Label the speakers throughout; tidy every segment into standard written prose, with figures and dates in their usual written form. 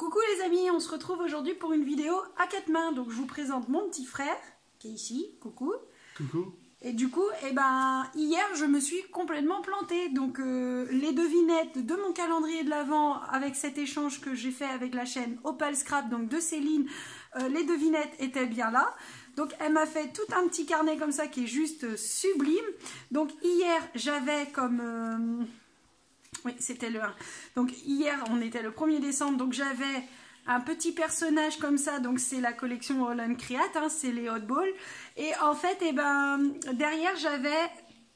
Speaker 1: Coucou les amis, on se retrouve aujourd'hui pour une vidéo à quatre mains. Donc je vous présente mon petit frère qui est ici. Coucou.
Speaker 2: Coucou.
Speaker 1: Et du coup, hier je me suis complètement plantée. Donc les devinettes de mon calendrier de l'Avent avec cet échange que j'ai fait avec la chaîne Opal Scrap, donc de Céline, les devinettes étaient bien là. Donc elle m'a fait tout un petit carnet comme ça qui est juste sublime. Donc hier j'avais comme... oui, c'était le 1. Donc hier, on était le 1er décembre, donc j'avais un petit personnage comme ça, donc c'est la collection Holland Create, hein, c'est les Hot Balls. Et en fait, derrière, j'avais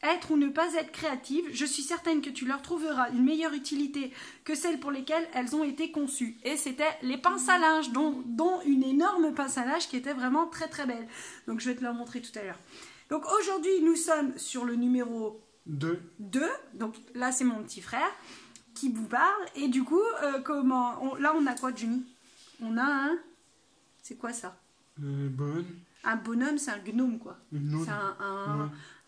Speaker 1: être ou ne pas être créative. Je suis certaine que tu leur trouveras une meilleure utilité que celles pour lesquelles elles ont été conçues. Et c'était les pinces à linge, dont une énorme pince à linge qui était vraiment très très belle. Donc je vais te la montrer tout à l'heure. Donc aujourd'hui, nous sommes sur le numéro 2. Donc là c'est mon petit frère qui vous parle. Et du coup là on a quoi, Johnny? On a un... c'est quoi ça?
Speaker 2: Bonhomme.
Speaker 1: Un bonhomme, c'est un gnome quoi. C'est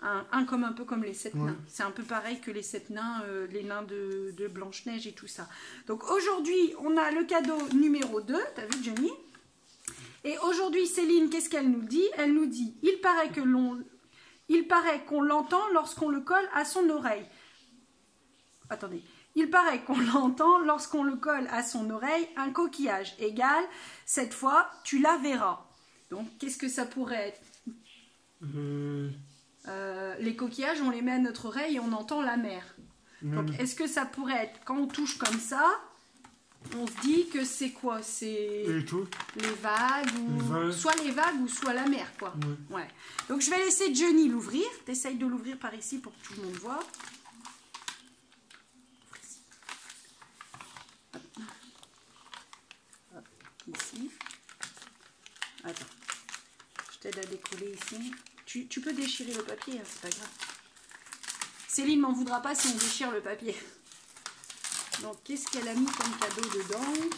Speaker 1: un comme un peu comme les 7 nains. C'est un peu pareil que les 7 nains, les nains de Blanche-Neige et tout ça. Donc aujourd'hui on a le cadeau numéro 2. T'as vu, Johnny? Et aujourd'hui Céline, qu'est-ce qu'elle nous dit? Elle nous dit: il paraît qu'on l'entend lorsqu'on le colle à son oreille. Attendez. Il paraît qu'on l'entend lorsqu'on le colle à son oreille, un coquillage égal. Cette fois, tu la verras. Donc, qu'est-ce que ça pourrait être? Les coquillages, on les met à notre oreille et on entend la mer. Donc, est-ce que ça pourrait être, quand on touche comme ça, on se dit que c'est quoi? C'est les vagues, ou... soit les vagues ou soit la mer, quoi. Ouais. Donc je vais laisser Johnny l'ouvrir. T'essayes de l'ouvrir par ici pour que tout le monde voit. Hop. Hop. Ici. Attends. Je t'aide à décoller ici. Tu peux déchirer le papier, hein, c'est pas grave. Céline m'en voudra pas si on déchire le papier. Donc, qu'est-ce qu'elle a mis comme cadeau dedans?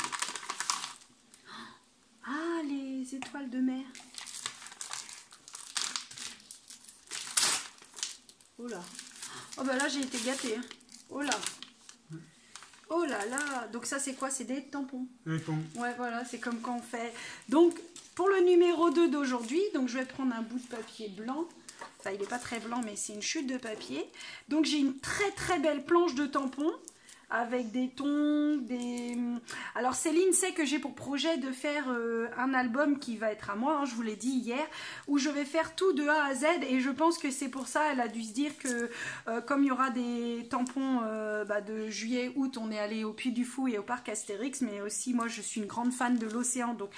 Speaker 1: Ah, les étoiles de mer. Oh là. Oh bah là, j'ai été gâtée. Hein. Oh là. Oh là là. Donc ça, c'est quoi? C'est des tampons.
Speaker 2: Des tampons.
Speaker 1: Ouais, voilà, c'est comme quand on fait... Donc, pour le numéro 2 d'aujourd'hui, donc je vais prendre un bout de papier blanc. Enfin, il n'est pas très blanc, mais c'est une chute de papier. Donc, j'ai une très très belle planche de tampons. Avec des tons, des... Alors Céline sait que j'ai pour projet de faire un album qui va être à moi, hein, je vous l'ai dit hier, où je vais faire tout de A à Z, et je pense que c'est pour ça, elle a dû se dire que comme il y aura des tampons de juillet, août, on est allé au Puy du Fou et au parc Astérix, mais aussi moi je suis une grande fan de l'océan, donc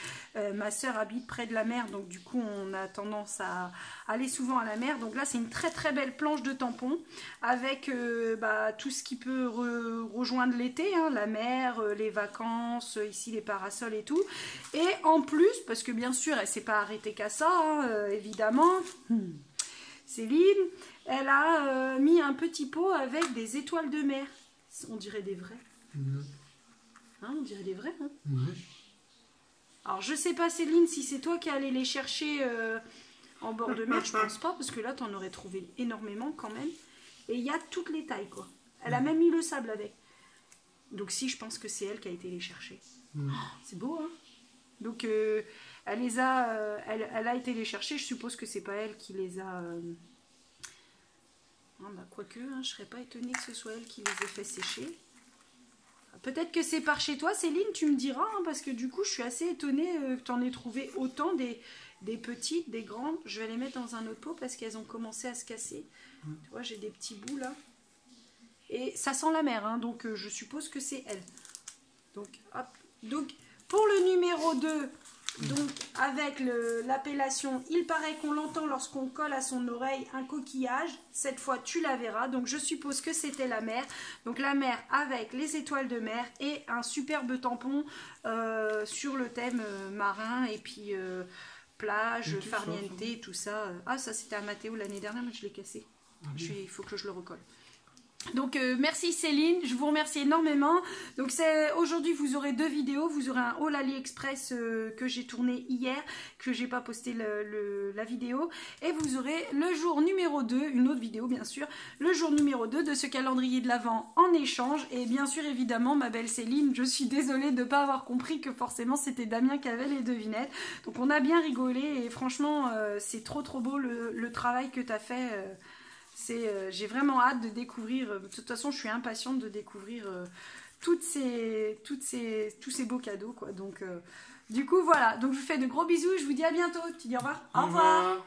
Speaker 1: ma soeur habite près de la mer, donc du coup on a tendance à aller souvent à la mer. Donc là c'est une très très belle planche de tampons avec tout ce qui peut rejoindre l'été, hein, la mer, les vacances, ici les parasols et tout. Et en plus, parce que bien sûr elle s'est pas arrêtée qu'à ça, hein, évidemment, Céline, elle a mis un petit pot avec des étoiles de mer. On dirait des vrais. Hein, on dirait des vrais. Hein. Alors je sais pas, Céline, si c'est toi qui es allée les chercher en bord de mer, je pense pas, parce que là tu en aurais trouvé énormément quand même. Et il y a toutes les tailles quoi. Elle a même mis le sable avec. Donc si, je pense que c'est elle qui a été les chercher. Oh, c'est beau, hein. Donc elle les a, elle a été les chercher. Je suppose que c'est pas elle qui les a. Quoique, hein, je serais pas étonnée que ce soit elle qui les ait fait sécher. Peut-être que c'est par chez toi, Céline, tu me diras, hein, parce que du coup, je suis assez étonnée que tu en aies trouvé autant, des petites, des grandes. Je vais les mettre dans un autre pot parce qu'elles ont commencé à se casser. Tu vois, j'ai des petits bouts là. Et ça sent la mer, hein, donc je suppose que c'est elle. Donc, hop. Donc, pour le numéro 2, donc avec l'appellation « Il paraît qu'on l'entend lorsqu'on colle à son oreille un coquillage », cette fois tu la verras. Donc je suppose que c'était la mer. Donc la mer avec les étoiles de mer et un superbe tampon sur le thème marin et puis plage, farniente, tout ça. Ah, ça c'était à Mathéo l'année dernière, mais je l'ai cassé. Il faut que je le recolle. Donc merci Céline, je vous remercie énormément. Donc aujourd'hui vous aurez 2 vidéos, vous aurez un haul AliExpress que j'ai tourné hier, que j'ai pas posté la vidéo, et vous aurez le jour numéro 2, une autre vidéo bien sûr, le jour numéro 2 de ce calendrier de l'Avent en échange. Et bien sûr évidemment ma belle Céline, je suis désolée de ne pas avoir compris que forcément c'était Damien qui avait les devinettes. Donc on a bien rigolé et franchement c'est trop beau le travail que tu as fait. J'ai vraiment hâte de découvrir, de toute façon je suis impatiente de découvrir tous ces beaux cadeaux quoi. Donc du coup voilà, donc je vous fais de gros bisous, je vous dis à bientôt, tu dis au revoir. Au revoir.